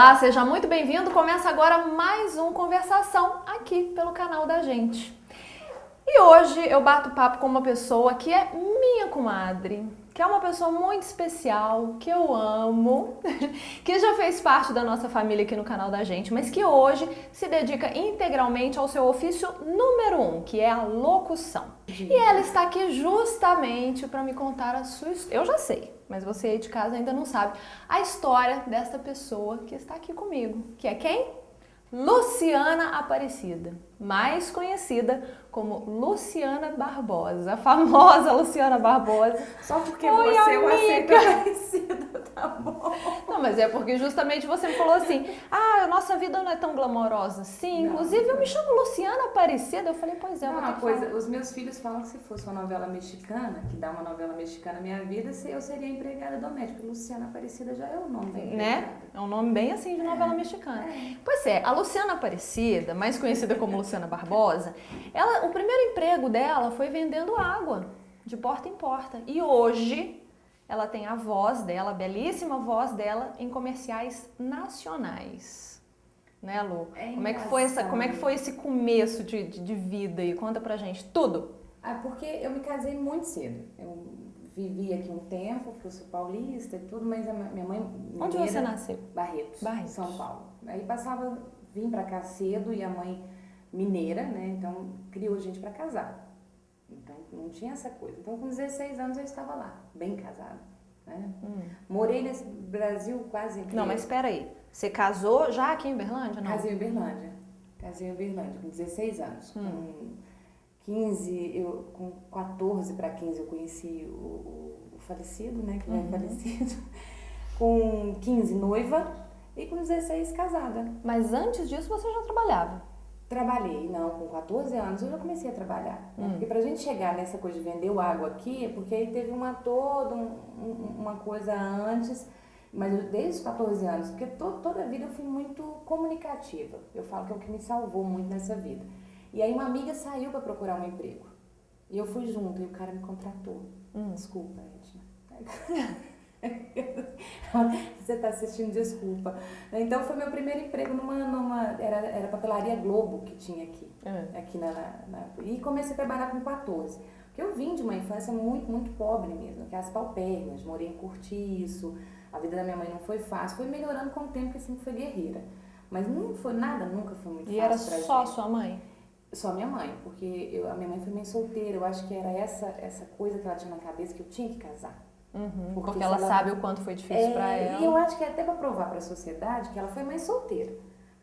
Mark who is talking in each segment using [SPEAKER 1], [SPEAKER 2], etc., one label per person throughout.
[SPEAKER 1] Olá, seja muito bem-vindo. Começa agora mais um Conversação aqui pelo canal da gente. E hoje eu bato papo com uma pessoa que é minha comadre, que é uma pessoa muito especial, que eu amo, que já fez parte da nossa família aqui no canal da gente, mas que hoje se dedica integralmente ao seu ofício número 1, que é a locução. E ela está aqui justamente para me contar a sua história. Eu já sei, mas você aí de casa ainda não sabe a história dessa pessoa que está aqui comigo, que é quem? Luciana Aparecida, mais conhecida como Luciana Barbosa, a famosa Luciana Barbosa.
[SPEAKER 2] Só porque
[SPEAKER 1] Oi,
[SPEAKER 2] você
[SPEAKER 1] amiga.
[SPEAKER 2] o aceita Aparecida, tá bom?
[SPEAKER 1] Não, mas é porque justamente você me falou assim, a nossa vida não é tão glamourosa assim,
[SPEAKER 2] Não.
[SPEAKER 1] inclusive eu me chamo Luciana Aparecida, eu falei, pois é, eu vou ter
[SPEAKER 2] Uma
[SPEAKER 1] que
[SPEAKER 2] coisa,
[SPEAKER 1] falar.
[SPEAKER 2] os meus filhos falam que se fosse uma novela mexicana, que dá uma novela mexicana na minha vida, eu seria empregada doméstica. Luciana Aparecida já é o nome da empregada.
[SPEAKER 1] Né? É um nome bem assim de novela mexicana. Pois é, a Luciana Aparecida, mais conhecida como Luciana Barbosa, o primeiro emprego dela foi vendendo água, de porta em porta. E hoje ela tem a voz dela, a belíssima voz dela, em comerciais nacionais. Né, Lu?
[SPEAKER 2] É
[SPEAKER 1] como é que foi esse começo de vida aí? Conta pra gente tudo.
[SPEAKER 2] Porque eu me casei muito cedo. Eu vivi aqui um tempo, porque eu sou paulista e tudo, mas a minha mãe...
[SPEAKER 1] Onde
[SPEAKER 2] mineira,
[SPEAKER 1] você nasceu?
[SPEAKER 2] Barretos,
[SPEAKER 1] Barretos.
[SPEAKER 2] São Paulo. Aí vim pra cá cedo e a mãe mineira, né? Então criou a gente pra casar. Então não tinha essa coisa. Então com 16 anos eu estava lá, bem casada. Né? Morei nesse Brasil quase inteiro.
[SPEAKER 1] Não, mas espera aí. Você casou já aqui em Uberlândia, não?
[SPEAKER 2] Casei em Uberlândia com 16 anos. Com 14 para 15 eu conheci o falecido, né? Que não é falecido. Com 15 noiva e com 16 casada.
[SPEAKER 1] Mas antes disso você já trabalhava?
[SPEAKER 2] Trabalhei, não, com 14 anos eu já comecei a trabalhar. Né? Porque pra gente chegar nessa coisa de vender o água aqui, é porque aí teve uma coisa antes, mas desde os 14 anos, porque toda a vida eu fui muito comunicativa. Eu falo que é o que me salvou muito nessa vida. E aí uma amiga saiu para procurar um emprego. E eu fui junto e o cara me contratou. Desculpa, Edna. Você está assistindo, desculpa. Então foi meu primeiro emprego era papelaria Globo que tinha aqui. Aqui e comecei a trabalhar com 14. Porque eu vim de uma infância muito, muito pobre mesmo, que é as paupérrimas, morei em cortiço, a vida da minha mãe não foi fácil, foi melhorando com o tempo, porque sempre foi guerreira. Mas não foi nada, nunca foi muito fácil.
[SPEAKER 1] E era
[SPEAKER 2] pra
[SPEAKER 1] só
[SPEAKER 2] gente.
[SPEAKER 1] sua mãe?
[SPEAKER 2] Só minha mãe, porque a minha mãe foi mãe solteira, eu acho que era essa coisa que ela tinha na cabeça, que eu tinha que casar.
[SPEAKER 1] Porque ela sabe o quanto foi difícil pra ela.
[SPEAKER 2] E eu acho que é até pra provar pra sociedade que ela foi mãe solteira,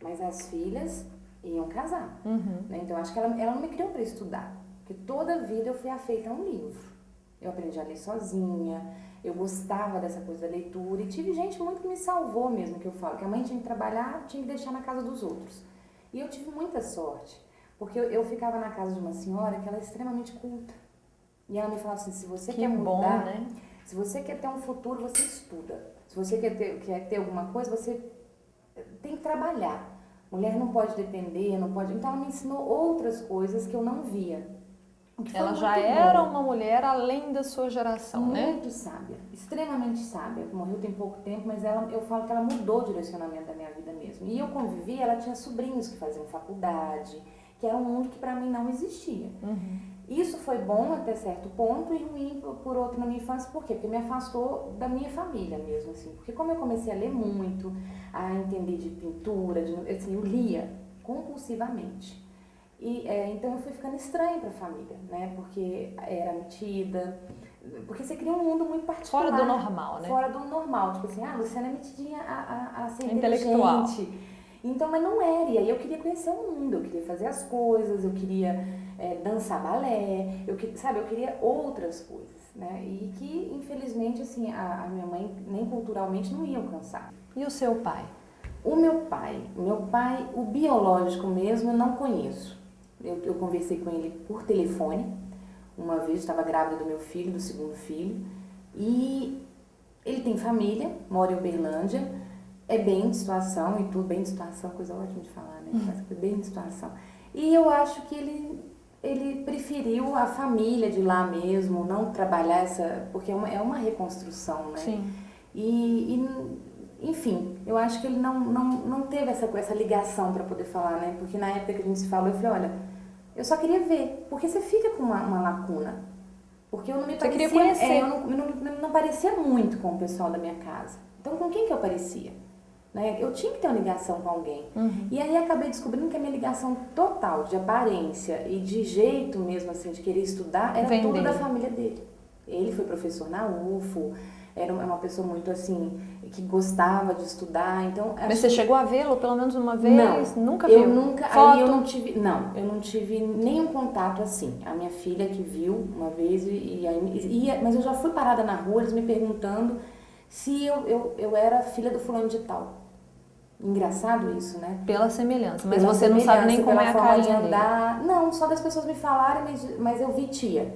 [SPEAKER 2] mas as filhas iam casar. Né? Então eu acho que ela não me criou pra estudar, porque toda a vida eu fui afeita a um livro. Eu aprendi a ler sozinha, eu gostava dessa coisa da leitura e tive gente muito que me salvou mesmo, que eu falo, que a mãe tinha que trabalhar, tinha que deixar na casa dos outros. E eu tive muita sorte, porque eu ficava na casa de uma senhora que ela é extremamente culta. E ela me falava assim, se você quer mudar,
[SPEAKER 1] bom, né?
[SPEAKER 2] Se você quer ter um futuro, você estuda. Se você quer ter alguma coisa, você tem que trabalhar. Mulher não pode depender, não pode... Então ela me ensinou outras coisas que eu não via.
[SPEAKER 1] Ela já era uma mulher além da sua geração, né?
[SPEAKER 2] Muito sábia, extremamente sábia. Morreu tem pouco tempo, mas eu falo que ela mudou o direcionamento da minha vida mesmo. E eu convivi, ela tinha sobrinhos que faziam faculdade, que era um mundo que pra mim não existia. Isso foi bom até certo ponto e ruim por outro na minha infância, por quê? Porque me afastou da minha família mesmo, assim. Porque como eu comecei a ler muito, a entender de pintura, assim, eu lia compulsivamente. E, então eu fui ficando estranha pra família, né? Porque era metida, porque você cria um mundo muito particular.
[SPEAKER 1] Fora do normal, né?
[SPEAKER 2] Fora do normal, tipo assim, a Luciana é metidinha a ser
[SPEAKER 1] intelectual.
[SPEAKER 2] inteligente. Então, mas não era, e aí eu queria conhecer o mundo, eu queria fazer as coisas, eu queria dançar balé, eu queria outras coisas, né? E que, infelizmente, assim, a minha mãe nem culturalmente não ia alcançar.
[SPEAKER 1] E o seu pai?
[SPEAKER 2] O meu pai, o biológico mesmo, eu não conheço. Eu conversei com ele por telefone, uma vez, estava grávida do meu filho, do segundo filho, e ele tem família, mora em Uberlândia, é bem de situação e tudo, bem de situação, coisa ótima de falar, né? Bem de situação. E eu acho que ele preferiu a família de lá mesmo, não trabalhar porque é uma reconstrução, né?
[SPEAKER 1] Sim.
[SPEAKER 2] E enfim, eu acho que ele não teve essa ligação para poder falar, né? Porque na época que a gente se falou, eu falei, olha, eu só queria ver, porque você fica com uma lacuna. Porque eu não me parecia,
[SPEAKER 1] queria conhecer.
[SPEAKER 2] Eu não parecia muito com o pessoal da minha casa. Então, com quem que eu parecia? Né? Eu tinha que ter uma ligação com alguém. E aí acabei descobrindo que a minha ligação total de aparência e de jeito mesmo, assim, de querer estudar, era tudo da família dele. Ele foi professor na UFO, era uma pessoa muito, assim, que gostava de estudar, então...
[SPEAKER 1] Mas você chegou a vê-lo pelo menos uma vez?
[SPEAKER 2] Não,
[SPEAKER 1] nunca viu?
[SPEAKER 2] Eu nunca,
[SPEAKER 1] Foto?
[SPEAKER 2] Aí eu não tive nenhum contato assim. A minha filha que viu uma vez, mas eu já fui parada na rua, eles me perguntando se eu era filha do fulano de tal. Engraçado isso, né?
[SPEAKER 1] Pela semelhança, mas
[SPEAKER 2] Pela
[SPEAKER 1] você não sabe nem como é a cara de
[SPEAKER 2] andar. Não, só das pessoas me falarem, mas eu vi tia,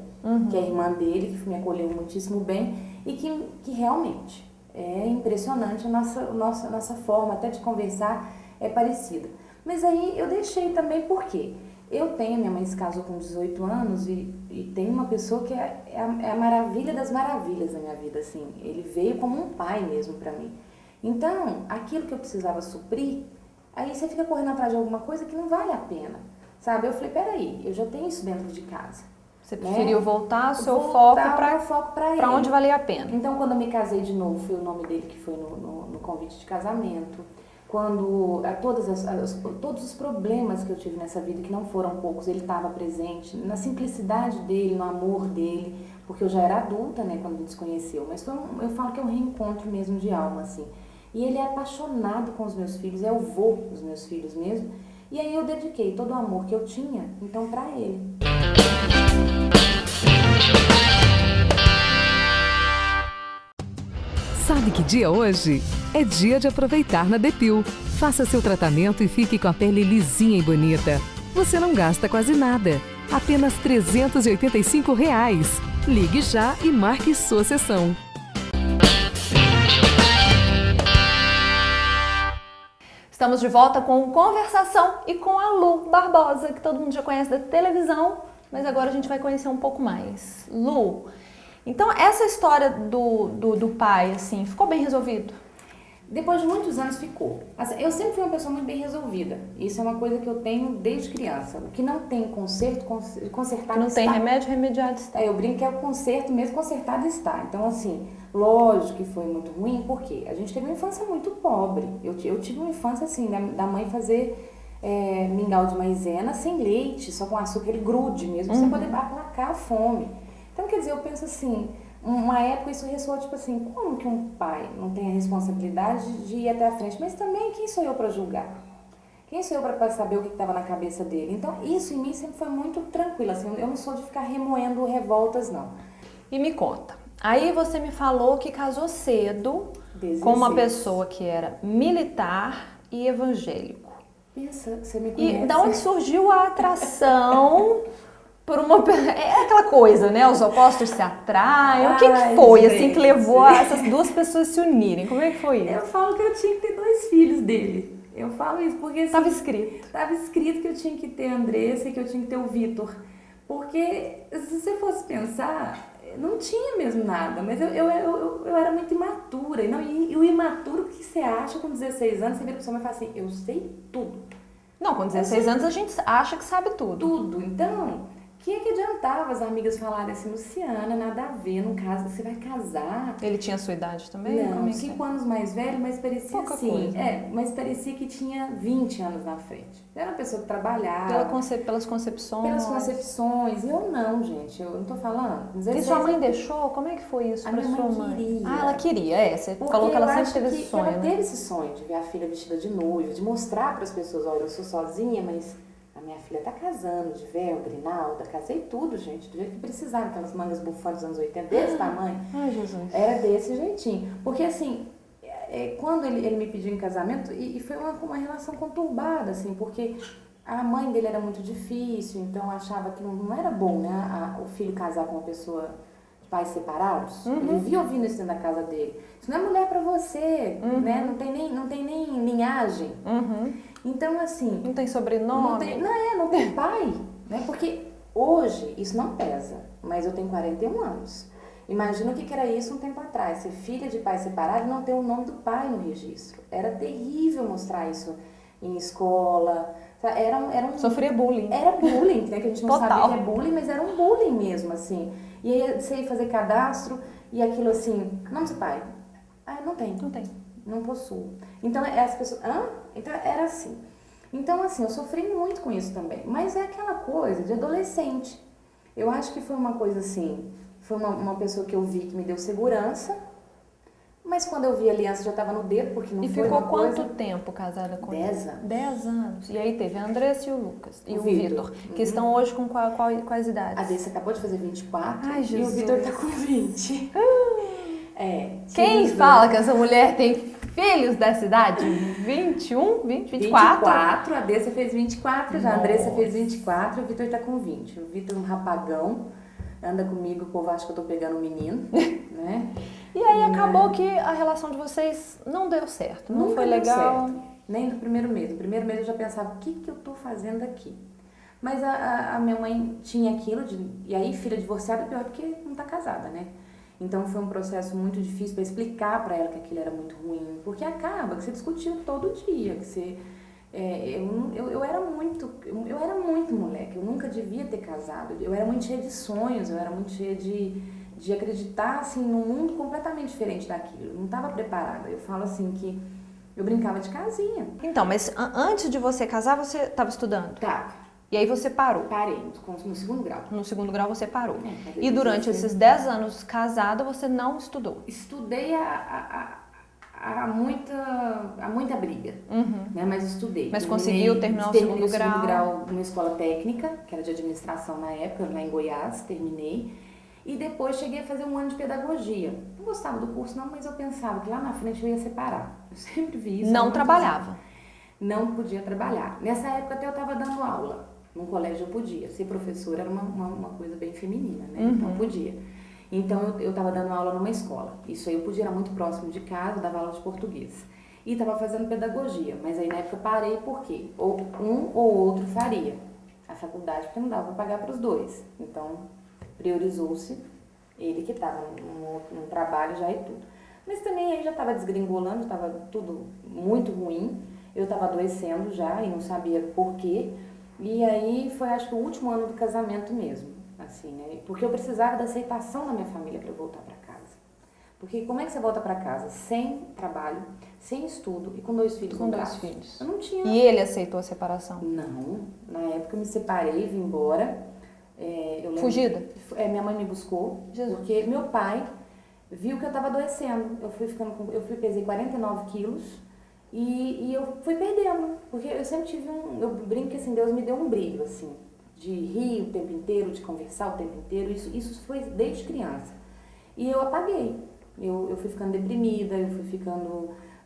[SPEAKER 2] que é a irmã dele, que me acolheu muitíssimo bem e que realmente é impressionante a nossa forma até de conversar é parecida. Mas aí eu deixei também porque minha mãe se casou com 18 anos e tem uma pessoa que é a maravilha das maravilhas da minha vida, assim. Ele veio como um pai mesmo pra mim. Então, aquilo que eu precisava suprir, aí você fica correndo atrás de alguma coisa que não vale a pena, sabe? Eu falei, peraí, eu já tenho isso dentro de casa.
[SPEAKER 1] Você preferiu voltar o seu foco para onde valia a pena.
[SPEAKER 2] Então, quando eu me casei de novo, foi o nome dele que foi no convite de casamento. Quando todos os problemas que eu tive nessa vida, que não foram poucos, ele estava presente, na simplicidade dele, no amor dele, porque eu já era adulta, né, quando a gente se conheceu, mas eu falo que é um reencontro mesmo de alma, assim. E ele é apaixonado com os meus filhos, é o vô dos meus filhos mesmo, e aí eu dediquei todo o amor que eu tinha, então, para ele.
[SPEAKER 3] Sabe que dia hoje? É dia de aproveitar na Depil. Faça seu tratamento e fique com a pele lisinha e bonita. Você não gasta quase nada. Apenas R$ 385. Ligue já e marque sua sessão.
[SPEAKER 1] Estamos de volta com Conversação e com a Lu Barbosa, que todo mundo já conhece da televisão, mas agora a gente vai conhecer um pouco mais. Lu, então essa história do pai, assim, ficou bem resolvido?
[SPEAKER 2] Depois de muitos anos ficou. Assim, eu sempre fui uma pessoa muito bem resolvida. Isso é uma coisa que eu tenho desde criança. O que não tem conserto, consertado
[SPEAKER 1] não
[SPEAKER 2] está.
[SPEAKER 1] Tem remédio, remediado está.
[SPEAKER 2] Eu brinco que é o conserto mesmo, consertado está. Então, assim, lógico que foi muito ruim, porque a gente teve uma infância muito pobre. Eu tive uma infância, assim, da mãe fazer mingau de maisena sem leite, só com açúcar, ele grude mesmo, pra você poder aplacar a fome. Então, quer dizer, eu penso assim... Uma época isso ressoou, tipo assim, como que um pai não tem a responsabilidade de ir até a frente? Mas também, quem sou eu para julgar? Quem sou eu para saber o que estava na cabeça dele? Então, isso em mim sempre foi muito tranquilo, assim, eu não sou de ficar remoendo revoltas, não.
[SPEAKER 1] E me conta, aí você me falou que casou cedo com uma pessoa que era militar e evangélico.
[SPEAKER 2] Pensa, você me conhece.
[SPEAKER 1] E da onde surgiu a atração... É aquela coisa, né? Os opostos se atraem. O que foi, gente, assim, que levou a essas duas pessoas se unirem? Como é que foi isso?
[SPEAKER 2] Eu falo que eu tinha que ter 2 filhos dele. Eu falo isso porque... Assim,
[SPEAKER 1] Tava escrito.
[SPEAKER 2] Tava escrito que eu tinha que ter a Andressa e que eu tinha que ter o Vitor. Porque, se você fosse pensar, não tinha mesmo nada. Mas eu era muito imatura. E o imaturo que você acha com 16 anos, você vira pra pessoa e fala assim, eu sei tudo.
[SPEAKER 1] Não, com 16 anos a gente acha que sabe tudo.
[SPEAKER 2] Tudo. Então... que adiantava as amigas falarem assim, Luciana, nada a ver, não casa, você vai casar?
[SPEAKER 1] Ele tinha a sua idade também?
[SPEAKER 2] Não, 5 anos mais velho, mas parecia
[SPEAKER 1] pouca
[SPEAKER 2] assim,
[SPEAKER 1] coisa.
[SPEAKER 2] Mas parecia que tinha 20 anos na frente. Era uma pessoa que trabalhava.
[SPEAKER 1] Pelas concepções.
[SPEAKER 2] Pelas concepções. Eu não, gente, eu não tô falando.
[SPEAKER 1] E sua mãe deixou? Como é que foi isso pra sua mãe?
[SPEAKER 2] Queria.
[SPEAKER 1] Ah, ela queria, você falou que ela sempre teve esse sonho,
[SPEAKER 2] ela
[SPEAKER 1] né?
[SPEAKER 2] teve esse sonho de ver a filha vestida de noiva, de mostrar para as pessoas, olha, eu sou sozinha, mas... a minha filha tá casando, de véu, grinalda, casei tudo, gente, do jeito que precisava, aquelas mangas bufantes dos anos 80, desse tamanho.
[SPEAKER 1] Ai, Jesus.
[SPEAKER 2] Era desse jeitinho. Porque, assim, quando ele me pediu em casamento, e foi uma relação conturbada, assim, porque a mãe dele era muito difícil, então achava que não era bom, né, o filho casar com uma pessoa de pais separados. Ele vivia ouvindo isso dentro da casa dele. Isso não é mulher pra você, né, não tem nem linhagem. Então, assim...
[SPEAKER 1] Não tem sobrenome?
[SPEAKER 2] Não tem pai, né? Porque hoje isso não pesa, mas eu tenho 41 anos. Imagina o que era isso um tempo atrás, ser filha de pai separado e não ter o nome do pai no registro. Era terrível mostrar isso em escola.
[SPEAKER 1] Sofria bullying.
[SPEAKER 2] Era bullying, né? Que a gente não
[SPEAKER 1] Total.
[SPEAKER 2] sabe que é bullying, mas era um bullying mesmo, assim. E aí você ia fazer cadastro e aquilo assim, nome do pai. Ah, não tem.
[SPEAKER 1] Não tem.
[SPEAKER 2] Não possuo. Então as pessoas, Então era assim. Então assim, eu sofri muito com isso também. Mas é aquela coisa de adolescente. Eu acho que foi uma coisa assim, foi uma pessoa que eu vi que me deu segurança. Mas quando eu vi a aliança já estava no dedo, porque não
[SPEAKER 1] E
[SPEAKER 2] foi
[SPEAKER 1] ficou
[SPEAKER 2] uma
[SPEAKER 1] quanto
[SPEAKER 2] coisa...
[SPEAKER 1] tempo casada com ele?
[SPEAKER 2] 10 anos.
[SPEAKER 1] 10 anos. E aí teve a Andressa e o Lucas. E o
[SPEAKER 2] Vitor.
[SPEAKER 1] Vitor. Que estão hoje com quais idades?
[SPEAKER 2] A Dessa acabou de fazer 24
[SPEAKER 1] Ai,
[SPEAKER 2] e o
[SPEAKER 1] Jesus.
[SPEAKER 2] Vitor tá com 20.
[SPEAKER 1] Quem fala que essa mulher tem filhos dessa idade? 21? 20? 24?
[SPEAKER 2] 24, a Dessa fez 24 já, a Andressa fez
[SPEAKER 1] Nossa.
[SPEAKER 2] 24 e o Vitor tá com 20. O Vitor é um rapagão, anda comigo, o povo acha que eu tô pegando um menino, né?
[SPEAKER 1] E aí acabou que a relação de vocês não deu certo, não
[SPEAKER 2] Nunca
[SPEAKER 1] foi
[SPEAKER 2] deu
[SPEAKER 1] legal.
[SPEAKER 2] certo. Nem do primeiro mês. No primeiro mês eu já pensava, o que eu tô fazendo aqui? Mas a minha mãe tinha aquilo, e aí filha divorciada é pior porque não tá casada, né? Então foi um processo muito difícil para explicar para ela que aquilo era muito ruim, porque acaba que você discutiu todo dia, que você... eu era muito moleque, eu nunca devia ter casado, eu era muito cheia de sonhos, eu era muito cheia de acreditar assim, num mundo completamente diferente daquilo, eu não estava preparada. Eu falo assim que eu brincava de casinha.
[SPEAKER 1] Então, mas antes de você casar, você estava estudando?
[SPEAKER 2] Tá,
[SPEAKER 1] E aí você parou?
[SPEAKER 2] parei no segundo grau.
[SPEAKER 1] No segundo grau você parou.
[SPEAKER 2] Parei
[SPEAKER 1] E durante
[SPEAKER 2] 16.
[SPEAKER 1] esses 10 anos casada, você não estudou?
[SPEAKER 2] Estudei há muita briga, né? Mas estudei.
[SPEAKER 1] Mas conseguiu terminar o segundo grau?
[SPEAKER 2] Numa escola técnica, que era de administração na época, lá em Goiás, terminei. E depois cheguei a fazer um ano de pedagogia. Não gostava do curso não, mas eu pensava que lá na frente eu ia separar. Eu sempre vi isso.
[SPEAKER 1] Não trabalhava?
[SPEAKER 2] Não podia trabalhar. Nessa época até eu estava dando aula. Num colégio eu podia. Ser professora era uma coisa bem feminina, né? Então podia. Então eu estava dando aula numa escola. Isso aí eu podia, era muito próximo de casa, eu dava aula de português. E estava fazendo pedagogia. Mas aí na época eu parei porque ou um ou outro faria a faculdade, porque não dava para pagar para os dois. Então priorizou-se ele que estava num trabalho já e tudo. Mas também aí já estava desgringolando, estava tudo muito ruim. Eu estava adoecendo já e não sabia por quê. E aí foi, acho que, o último ano do casamento mesmo, assim, né? Porque eu precisava da aceitação da minha família para eu voltar para casa. Porque como é que você volta para casa sem trabalho, sem estudo e com 2 filhos no braço?
[SPEAKER 1] Com 2 filhos.
[SPEAKER 2] Eu não tinha...
[SPEAKER 1] E ele aceitou a separação?
[SPEAKER 2] Não. Na época eu me separei, vim embora. Eu lembro...
[SPEAKER 1] Fugida?
[SPEAKER 2] Minha mãe me buscou,
[SPEAKER 1] Jesus.
[SPEAKER 2] porque meu pai viu que eu estava adoecendo. Eu pesei 49 quilos. E eu fui perdendo, porque eu sempre tive eu brinco que assim, Deus me deu um brilho, assim, de rir o tempo inteiro, de conversar o tempo inteiro, isso foi desde criança. E eu apaguei, eu fui ficando deprimida,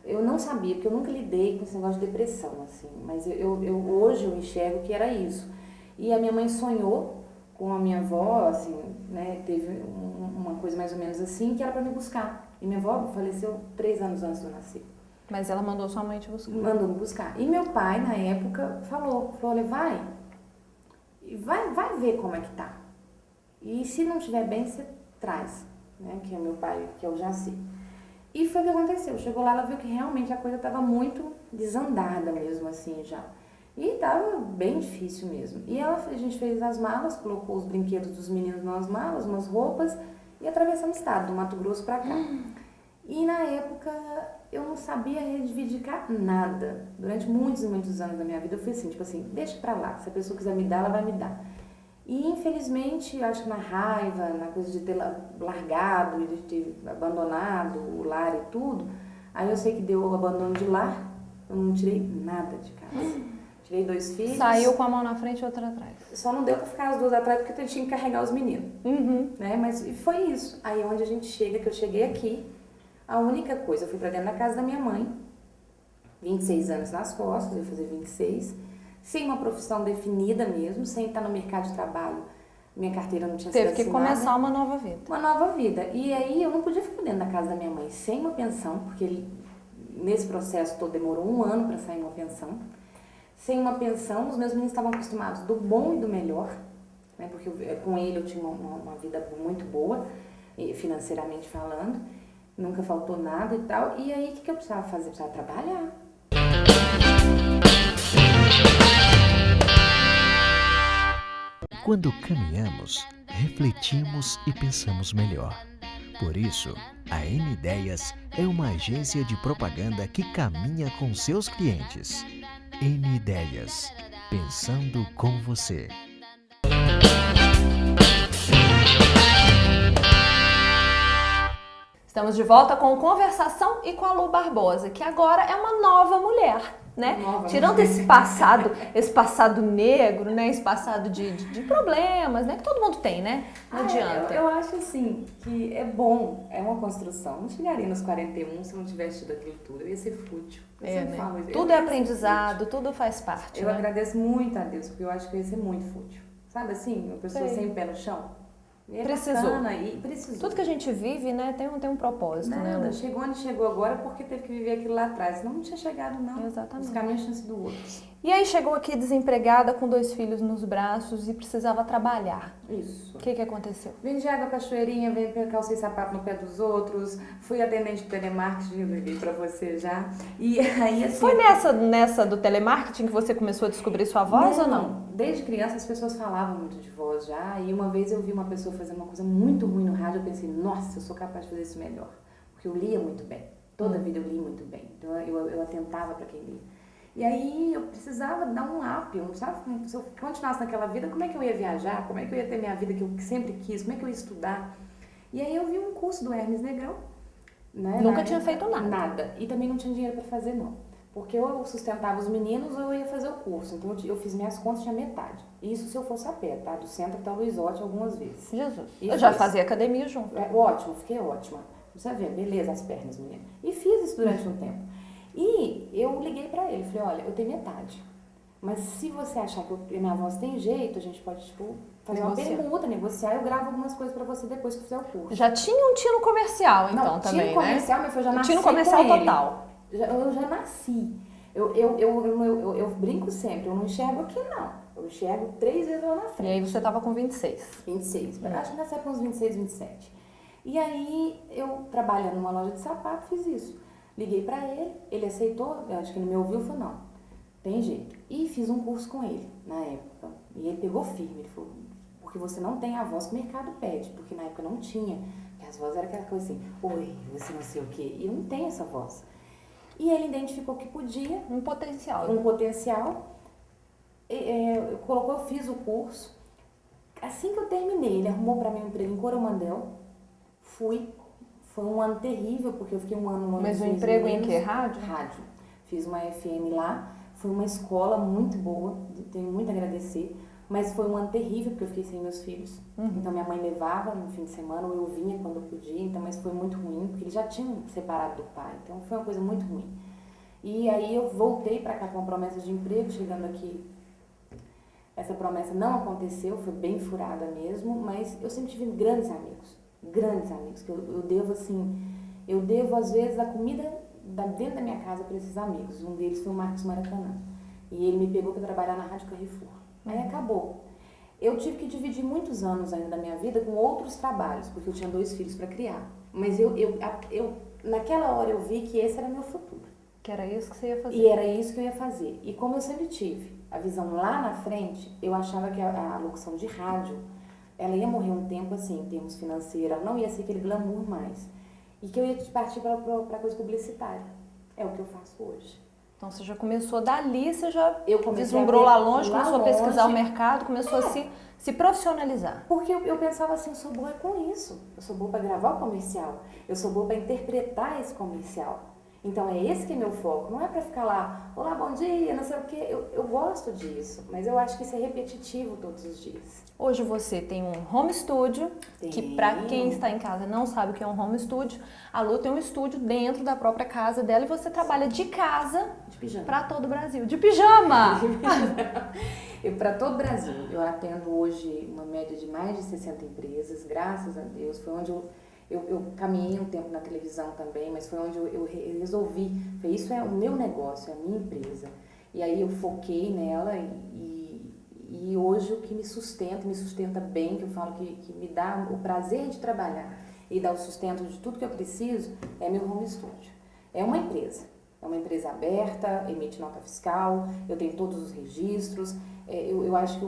[SPEAKER 2] eu não sabia, porque eu nunca lidei com esse negócio de depressão, assim, mas hoje eu enxergo que era isso. E a minha mãe sonhou com a minha avó, assim, né, teve uma coisa mais ou menos assim, que era para me buscar. E minha avó faleceu 3 anos antes de eu nascer.
[SPEAKER 1] Mas ela mandou sua mãe te buscar?
[SPEAKER 2] Mandou me buscar. E meu pai, na época, falou, olha, vai ver como é que tá. E se não estiver bem, você traz, né, que é meu pai, que é o Jaci. E foi o que aconteceu. Chegou lá, ela viu que realmente a coisa estava muito desandada mesmo, assim, já. E estava bem difícil mesmo. E a gente fez as malas, colocou os brinquedos dos meninos nas malas, umas roupas, e atravessamos o estado, do Mato Grosso para cá. E na época eu não sabia reivindicar nada. Durante muitos e muitos anos da minha vida eu fui assim, tipo assim, deixa pra lá, se a pessoa quiser me dar, ela vai me dar. E infelizmente, acho que na raiva, na coisa de ter largado e de ter abandonado o lar e tudo, aí eu sei que deu o abandono de lar, eu não tirei nada de casa. Tirei 2 filhos.
[SPEAKER 1] Saiu com a mão na frente e outra atrás.
[SPEAKER 2] Só não deu pra ficar as 2 atrás porque eu tinha que carregar os meninos. Né? Mas foi isso. Aí onde a gente chega, que eu cheguei aqui, a única coisa, eu fui pra dentro da casa da minha mãe, 26 anos nas costas, eu ia fazer 26, sem uma profissão definida mesmo, sem estar no mercado de trabalho, minha carteira não tinha sido assinada.
[SPEAKER 1] Teve que começar uma nova vida.
[SPEAKER 2] Uma nova vida. E aí eu não podia ficar dentro da casa da minha mãe sem uma pensão, porque nesse processo todo demorou 1 ano para sair uma pensão. Sem uma pensão, os meus meninos estavam acostumados do bom e do melhor, né, porque com ele eu tinha uma vida muito boa. financeiramente falando, nunca faltou nada e tal. E aí, o que eu precisava fazer? Eu precisava trabalhar.
[SPEAKER 4] Quando caminhamos, refletimos e pensamos melhor. Por isso, a N Ideias é uma agência de propaganda que caminha com seus clientes. N Ideias, pensando com você.
[SPEAKER 1] Estamos de volta com Conversação e com a Lu Barbosa, que agora é uma nova mulher, né? Tirando esse passado negro, né? Esse passado de problemas, né? Que todo mundo tem, né? Não adianta.
[SPEAKER 2] Eu acho assim, que é bom, é uma construção. Não chegaria nos 41 se eu não tivesse tido aquilo tudo, eu ia ser fútil.
[SPEAKER 1] Né? Tudo é aprendizado, tudo faz parte.
[SPEAKER 2] Eu agradeço muito a Deus, porque eu acho que eu ia ser muito fútil. Sabe assim, uma pessoa sem pé no chão? Precisou.
[SPEAKER 1] Tudo que a gente vive, né, tem um propósito, né?
[SPEAKER 2] Chegou onde chegou agora porque teve que viver aquilo lá atrás. Senão não tinha chegado, não.
[SPEAKER 1] Exatamente.
[SPEAKER 2] Os caminhos tinham sido outros.
[SPEAKER 1] E aí chegou aqui desempregada com 2 filhos nos braços e precisava trabalhar.
[SPEAKER 2] Isso.
[SPEAKER 1] O que aconteceu?
[SPEAKER 2] Vendi água cachoeirinha, vendi calcei sapato no pé dos outros, fui atendente de telemarketing, eu liguei pra você já. E aí assim...
[SPEAKER 1] Foi nessa do telemarketing que você começou a descobrir sua voz ou não?
[SPEAKER 2] Desde criança as pessoas falavam muito de voz já, e uma vez eu vi uma pessoa fazer uma coisa muito ruim no rádio, eu pensei, nossa, eu sou capaz de fazer isso melhor. Porque eu lia muito bem, toda a vida eu li muito bem, então eu atentava para quem lia. E aí eu precisava dar um up, sabe? Se eu continuasse naquela vida, como é que eu ia viajar? Como é que eu ia ter minha vida que eu sempre quis? Como é que eu ia estudar? E aí eu vi um curso do Hermes Negrão. Né?
[SPEAKER 1] Nunca tinha feito nada.
[SPEAKER 2] Nada. E também não tinha dinheiro para fazer, não. Porque ou eu sustentava os meninos ou eu ia fazer o curso. Então eu fiz minhas contas, tinha metade. Isso se eu fosse a pé, tá? Do centro até o Luizote algumas vezes.
[SPEAKER 1] Jesus. Eu já fazia academia junto.
[SPEAKER 2] Ótimo, fiquei ótima. Você vê, beleza, as pernas, menina. E fiz isso durante um tempo. E eu liguei pra ele, falei, olha, eu tenho metade. Mas se você achar que minha voz tem jeito, a gente pode, tipo, fazer uma permuta, negociar. Eu gravo algumas coisas pra você depois que fizer o curso.
[SPEAKER 1] Já tinha um tino comercial, então, também,
[SPEAKER 2] tino comercial, mas eu já nasci
[SPEAKER 1] tino comercial total.
[SPEAKER 2] Eu já nasci. Eu brinco sempre, eu não enxergo aqui, não. Eu enxergo 3 vezes lá na frente.
[SPEAKER 1] E aí você tava com 26.
[SPEAKER 2] 26. Acho que nessa época uns 26, 27. E aí, eu trabalhando numa loja de sapato, fiz isso. Liguei pra ele aceitou, eu acho que ele me ouviu e falou, não, tem jeito. E fiz um curso com ele, na época. E ele pegou firme, ele falou, porque você não tem a voz que o mercado pede, porque na época não tinha. Porque as vozes eram aquela coisa assim, oi, você não sei o quê. E eu não tenho essa voz. E ele identificou que podia.
[SPEAKER 1] Um potencial.
[SPEAKER 2] Eu fiz o curso. Assim que eu terminei, ele arrumou pra mim um emprego em Coromandel. Fui. Foi um ano terrível, porque eu fiquei um ano...
[SPEAKER 1] Mas o emprego em que? Rádio?
[SPEAKER 2] Rádio. Fiz uma FM lá. Foi uma escola muito boa, tenho muito a agradecer. Mas foi um ano terrível, porque eu fiquei sem meus filhos. Então minha mãe levava no fim de semana, ou eu vinha quando eu podia. Então, mas foi muito ruim, porque eles já tinham separado do pai. Então foi uma coisa muito ruim. E aí eu voltei pra cá com uma promessa de emprego, chegando aqui. Essa promessa não aconteceu, foi bem furada mesmo. Mas eu sempre tive grandes amigos, que eu devo às vezes a comida dentro da minha casa para esses amigos. Um deles foi o Marcos Maracanã, e ele me pegou para trabalhar na Rádio Carrefour. Aí acabou. Eu tive que dividir muitos anos ainda da minha vida com outros trabalhos, porque eu tinha 2 filhos para criar. Mas naquela hora eu vi que esse era meu futuro.
[SPEAKER 1] Que era isso que você ia fazer.
[SPEAKER 2] E era isso que eu ia fazer. E como eu sempre tive a visão lá na frente, eu achava que a locução de rádio, ela ia morrer um tempo assim, em termos financeiros, ela não ia ser aquele glamour mais. E que eu ia partir para coisa publicitária. É o que eu faço hoje.
[SPEAKER 1] Então você já começou dali, você já
[SPEAKER 2] vislumbrou
[SPEAKER 1] lá longe, começou a pesquisar o mercado, começou a se profissionalizar.
[SPEAKER 2] Porque eu pensava assim, eu sou boa com isso. Eu sou boa para gravar o comercial. Eu sou boa para interpretar esse comercial. Então é esse que é meu foco. Não é para ficar lá, olá, bom dia, não sei o quê. Eu gosto disso, mas eu acho que isso é repetitivo todos os dias.
[SPEAKER 1] Hoje você tem um home studio, que para quem está em casa não sabe o que é um home studio, a Lu tem um estúdio dentro da própria casa dela e você trabalha de casa para todo o Brasil. De pijama!
[SPEAKER 2] Para todo o Brasil. Eu atendo hoje uma média de mais de 60 empresas, graças a Deus. Foi onde eu caminhei um tempo na televisão também, mas foi onde eu resolvi. Isso é o meu negócio, é a minha empresa. E aí eu foquei nela e hoje o que me sustenta bem, que eu falo que me dá o prazer de trabalhar, e dar o sustento de tudo que eu preciso, é meu home studio. É uma empresa aberta, emite nota fiscal, eu tenho todos os registros. Eu acho que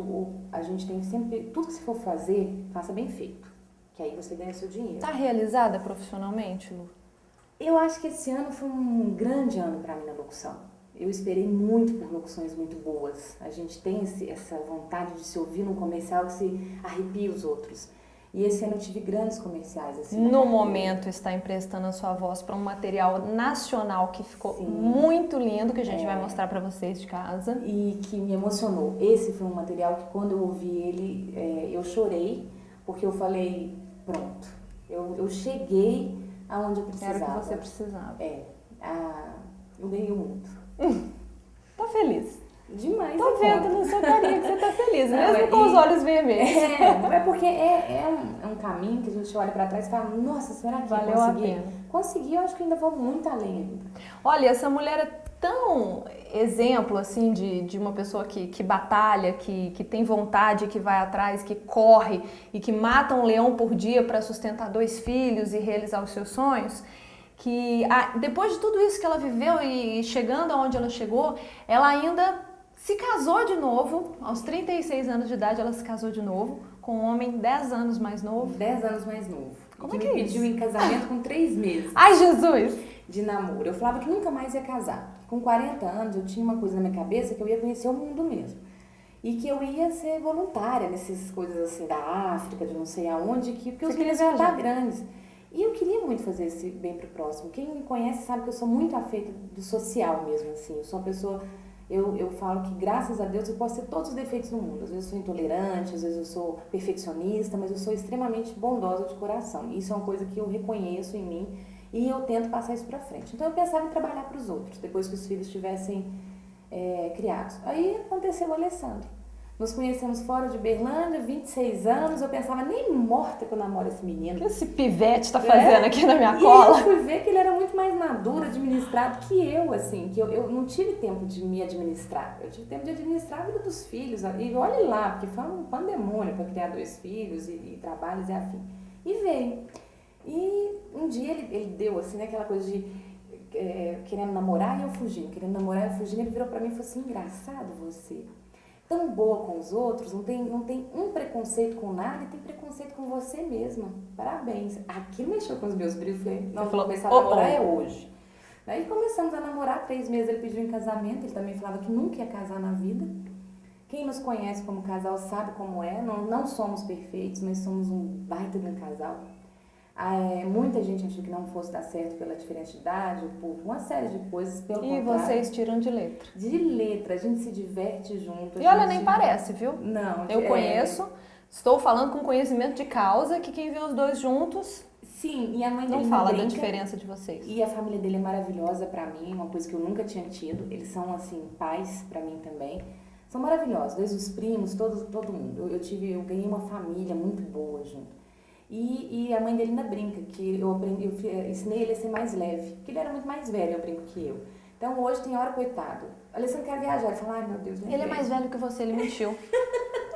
[SPEAKER 2] a gente tem que sempre, tudo que você for fazer, faça bem feito, que aí você ganha seu dinheiro.
[SPEAKER 1] Tá realizada profissionalmente, Lu?
[SPEAKER 2] Eu acho que esse ano foi um grande ano para mim na locução. Eu esperei muito por locuções muito boas. A gente tem essa vontade de se ouvir num comercial que se arrepia os outros. E esse ano eu tive grandes comerciais. Assim,
[SPEAKER 1] No momento está emprestando a sua voz para um material nacional que ficou
[SPEAKER 2] Sim.
[SPEAKER 1] muito lindo, que a gente vai mostrar para vocês de casa.
[SPEAKER 2] E que me emocionou. Esse foi um material que quando eu ouvi ele, eu chorei, porque eu falei, pronto, eu cheguei aonde eu precisava.
[SPEAKER 1] Era o que você precisava.
[SPEAKER 2] Eu ganhei o mundo.
[SPEAKER 1] Tá feliz?
[SPEAKER 2] Demais.
[SPEAKER 1] Tô vendo na sua carinha que você tá feliz,
[SPEAKER 2] Não,
[SPEAKER 1] mesmo com os olhos vermelhos.
[SPEAKER 2] É porque é um caminho que a gente olha pra trás e fala, nossa, será que
[SPEAKER 1] Valeu
[SPEAKER 2] eu
[SPEAKER 1] a
[SPEAKER 2] consegui?
[SPEAKER 1] pena.
[SPEAKER 2] Consegui, eu acho que ainda vou muito além ainda.
[SPEAKER 1] Olha, essa mulher é tão exemplo, assim, de uma pessoa que batalha, que tem vontade, que vai atrás, que corre e que mata um leão por dia para sustentar 2 filhos e realizar os seus sonhos, que depois de tudo isso que ela viveu e chegando aonde ela chegou, ela ainda se casou de novo, aos 36 anos de idade ela se casou de novo, com um homem 10 anos mais novo.
[SPEAKER 2] 10 anos mais novo.
[SPEAKER 1] Como
[SPEAKER 2] que
[SPEAKER 1] é que
[SPEAKER 2] me
[SPEAKER 1] é
[SPEAKER 2] pediu
[SPEAKER 1] isso?
[SPEAKER 2] em casamento com 3 meses
[SPEAKER 1] Ai, Jesus!
[SPEAKER 2] de namoro. Eu falava que nunca mais ia casar. Com 40 anos eu tinha uma coisa na minha cabeça que eu ia conhecer o mundo mesmo. E que eu ia ser voluntária nessas coisas assim da África, de não sei aonde, porque os meninos iam estar grandes. E eu queria muito fazer esse bem pro próximo. Quem me conhece sabe que eu sou muito afeita do social mesmo, assim. Eu sou uma pessoa... Eu falo que, graças a Deus, eu posso ter todos os defeitos do mundo. Às vezes eu sou intolerante, às vezes eu sou perfeccionista, mas eu sou extremamente bondosa de coração. Isso é uma coisa que eu reconheço em mim e eu tento passar isso pra frente. Então eu pensava em trabalhar para os outros, depois que os filhos estivessem criados. Aí aconteceu o Alessandro. Nos conhecemos fora de Berlândia, 26 anos, eu pensava, nem morta que eu namoro esse menino.
[SPEAKER 1] O que esse pivete tá fazendo aqui na minha
[SPEAKER 2] E
[SPEAKER 1] cola?
[SPEAKER 2] eu fui ver que ele era muito mais maduro, administrado que eu, assim, que eu não tive tempo de me administrar. Eu tive tempo de administrar a vida dos filhos. E olhe lá, porque foi um pandemônio para criar 2 filhos e trabalhos e afim. E veio. E um dia ele deu, assim, aquela coisa de querendo namorar e eu fugindo, querendo namorar e eu fugindo. Ele virou para mim e falou assim, engraçado você. Tão boa com os outros, não tem um preconceito com nada e tem preconceito com você mesma. Parabéns. Aquilo mexeu com os meus brilhos. Falei, não, vou começar a namorar é hoje. Aí começamos a namorar, 3 meses ele pediu em casamento, ele também falava que nunca ia casar na vida. Quem nos conhece como casal sabe como é, não somos perfeitos, mas somos um baita de um casal. Muita gente achou que não fosse dar certo pela diferença de idade, por uma série de coisas, pelo
[SPEAKER 1] E
[SPEAKER 2] contrário.
[SPEAKER 1] vocês tiram de letra.
[SPEAKER 2] De letra, a gente se diverte junto.
[SPEAKER 1] E olha, nem parece, viu?
[SPEAKER 2] Não.
[SPEAKER 1] Eu conheço, estou falando com conhecimento de causa, que quem vê os dois juntos
[SPEAKER 2] Sim, e a mãe dele
[SPEAKER 1] não fala da
[SPEAKER 2] brinca,
[SPEAKER 1] diferença de vocês.
[SPEAKER 2] E a família dele é maravilhosa pra mim, uma coisa que eu nunca tinha tido. Eles são, assim, pais pra mim também. São maravilhosos, desde os primos, todo mundo. Eu ganhei uma família muito boa junto. E a mãe dele ainda brinca, que eu ensinei ele a ser mais leve, porque ele era muito mais velho, eu brinco que eu. Então hoje tem hora, coitado. O Alessandro quer viajar, ele fala, ai meu Deus,
[SPEAKER 1] Ele é mais velho que você, ele mentiu.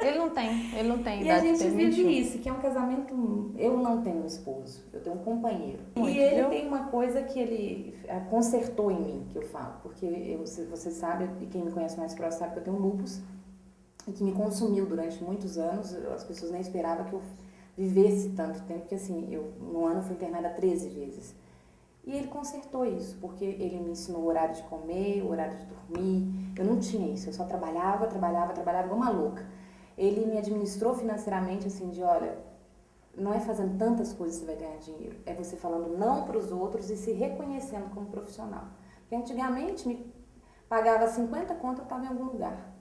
[SPEAKER 1] Ele não tem
[SPEAKER 2] E
[SPEAKER 1] idade
[SPEAKER 2] a
[SPEAKER 1] de
[SPEAKER 2] gente
[SPEAKER 1] ter
[SPEAKER 2] vive
[SPEAKER 1] 21.
[SPEAKER 2] isso, que é um casamento, eu não tenho um esposo, eu tenho um companheiro.
[SPEAKER 1] Muito,
[SPEAKER 2] e ele
[SPEAKER 1] viu?
[SPEAKER 2] tem uma coisa que ele consertou em mim, que eu falo, porque você sabe, e quem me conhece mais próximo sabe que eu tenho lúpus, e que me consumiu durante muitos anos, as pessoas nem esperavam que eu vivesse tanto tempo, porque assim, no ano eu fui internada 13 vezes. E ele consertou isso, porque ele me ensinou o horário de comer, o horário de dormir. Eu não tinha isso, eu só trabalhava igual uma louca. Ele me administrou financeiramente assim de, olha, não é fazendo tantas coisas que você vai ganhar dinheiro, é você falando não para os outros e se reconhecendo como profissional. Porque antigamente me pagava 50 conto, eu estava em algum lugar.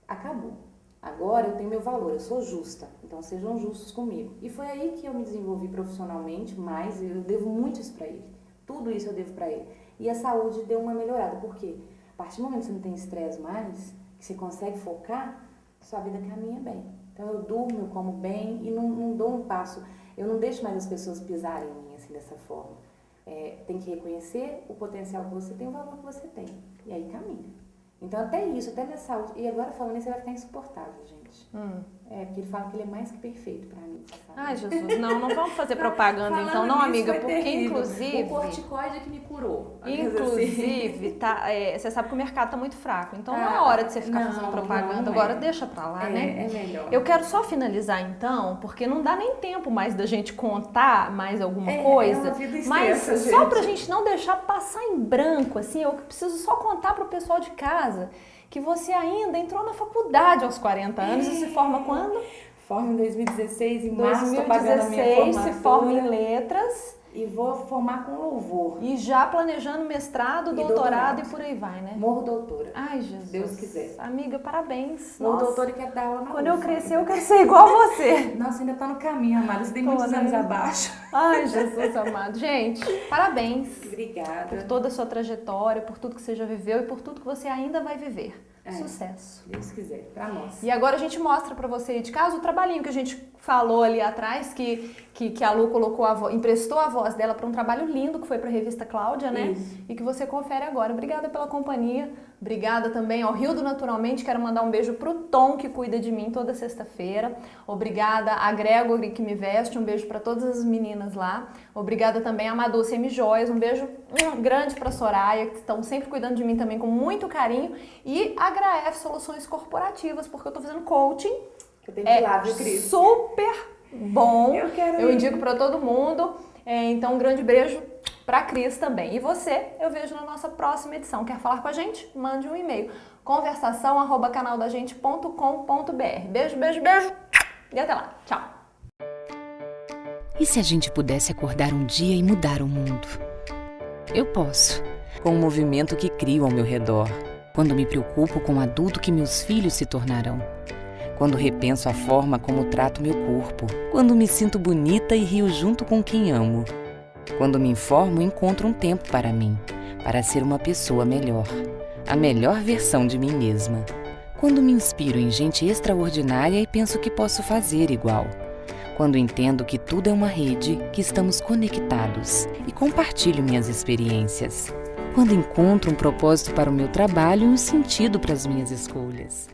[SPEAKER 2] Acabou. Agora eu tenho meu valor, eu sou justa, então sejam justos comigo. E foi aí que eu me desenvolvi profissionalmente mais, eu devo muito isso para ele. Tudo isso eu devo para ele. E a saúde deu uma melhorada, porque a partir do momento que você não tem estresse mais, que você consegue focar, sua vida caminha bem. Então eu durmo, eu como bem e não dou um passo, eu não deixo mais as pessoas pisarem em mim assim dessa forma. Tem que reconhecer o potencial que você tem, o valor que você tem. E aí caminha. Então até isso, até minha saúde. E agora falando isso, vai ficar insuportável, gente. parte. Porque ele fala que ele é mais que perfeito pra mim, sabe?
[SPEAKER 1] Ai, Jesus, não vamos fazer propaganda então, não,
[SPEAKER 2] Falando
[SPEAKER 1] amiga,
[SPEAKER 2] nisso, foi
[SPEAKER 1] porque
[SPEAKER 2] terrível.
[SPEAKER 1] inclusive...
[SPEAKER 2] O corticoide é que me curou.
[SPEAKER 1] Inclusive, você sabe que o mercado tá muito fraco, então não é
[SPEAKER 2] Ah,
[SPEAKER 1] hora de você ficar
[SPEAKER 2] não,
[SPEAKER 1] fazendo propaganda,
[SPEAKER 2] não
[SPEAKER 1] agora
[SPEAKER 2] é.
[SPEAKER 1] deixa pra lá, né?
[SPEAKER 2] É melhor.
[SPEAKER 1] Eu quero só finalizar então, porque não dá nem tempo mais da gente contar mais alguma
[SPEAKER 2] É
[SPEAKER 1] coisa,
[SPEAKER 2] uma vida
[SPEAKER 1] mas
[SPEAKER 2] extensa,
[SPEAKER 1] só
[SPEAKER 2] gente.
[SPEAKER 1] pra gente não deixar passar em branco, assim, eu preciso só contar pro pessoal de casa que você ainda entrou na faculdade aos 40 anos e se forma quando?
[SPEAKER 2] Formo em 2016, em março, tô pagando a minha
[SPEAKER 1] 2016,
[SPEAKER 2] formatura.
[SPEAKER 1] se forma em letras.
[SPEAKER 2] E vou formar com louvor.
[SPEAKER 1] E já planejando mestrado,
[SPEAKER 2] E
[SPEAKER 1] doutorado
[SPEAKER 2] doutorado.
[SPEAKER 1] e por aí vai, né?
[SPEAKER 2] Morro doutora.
[SPEAKER 1] Ai, Jesus.
[SPEAKER 2] Deus quiser.
[SPEAKER 1] Amiga, parabéns.
[SPEAKER 2] Morro
[SPEAKER 1] Nossa.
[SPEAKER 2] doutora e quero dar aula na
[SPEAKER 1] Quando eu
[SPEAKER 2] UFA.
[SPEAKER 1] crescer, eu quero ser igual a você.
[SPEAKER 2] Nossa, ainda tá no caminho, amada. Você tem
[SPEAKER 1] Tô,
[SPEAKER 2] muitos
[SPEAKER 1] né?
[SPEAKER 2] anos abaixo.
[SPEAKER 1] Ai, Jesus amado. Gente, parabéns por
[SPEAKER 2] Obrigada.
[SPEAKER 1] toda a sua trajetória, por tudo que você já viveu e por tudo que você ainda vai viver. Sucesso.
[SPEAKER 2] Deus quiser, pra nós.
[SPEAKER 1] E agora a gente mostra pra você aí de casa o trabalhinho que a gente falou ali atrás, que a Lu colocou emprestou a voz dela para um trabalho lindo que foi pra revista Cláudia, né?
[SPEAKER 2] Isso.
[SPEAKER 1] E que você confere agora. Obrigada pela companhia. Obrigada também ao Rio do Naturalmente. Quero mandar um beijo pro Tom, que cuida de mim toda sexta-feira. Obrigada a Gregory, que me veste. Um beijo pra todas as meninas lá. Obrigada também a Madu Semi Joias. Um beijo grande pra Soraya, que estão sempre cuidando de mim também com muito carinho. E a Graef Soluções Corporativas, porque eu tô fazendo coaching.
[SPEAKER 2] Eu tenho que ir lá, viu, Cris?
[SPEAKER 1] Super bom.
[SPEAKER 2] Eu quero
[SPEAKER 1] Eu
[SPEAKER 2] ir.
[SPEAKER 1] indico pra todo mundo. Então, um grande beijo pra Cris também. E você, eu vejo na nossa próxima edição. Quer falar com a gente? Mande um e-mail. conversação@canaldagente.com.br. Beijo, beijo, beijo. E até lá. Tchau.
[SPEAKER 5] E se a gente pudesse acordar um dia e mudar o mundo? Eu posso, com o movimento que crio ao meu redor. Quando me preocupo com o adulto que meus filhos se tornarão. Quando repenso a forma como trato meu corpo. Quando me sinto bonita e rio junto com quem amo. Quando me informo e encontro um tempo para mim, para ser uma pessoa melhor. A melhor versão de mim mesma. Quando me inspiro em gente extraordinária e penso que posso fazer igual. Quando entendo que tudo é uma rede, que estamos conectados e compartilho minhas experiências. Quando encontro um propósito para o meu trabalho e um sentido para as minhas escolhas.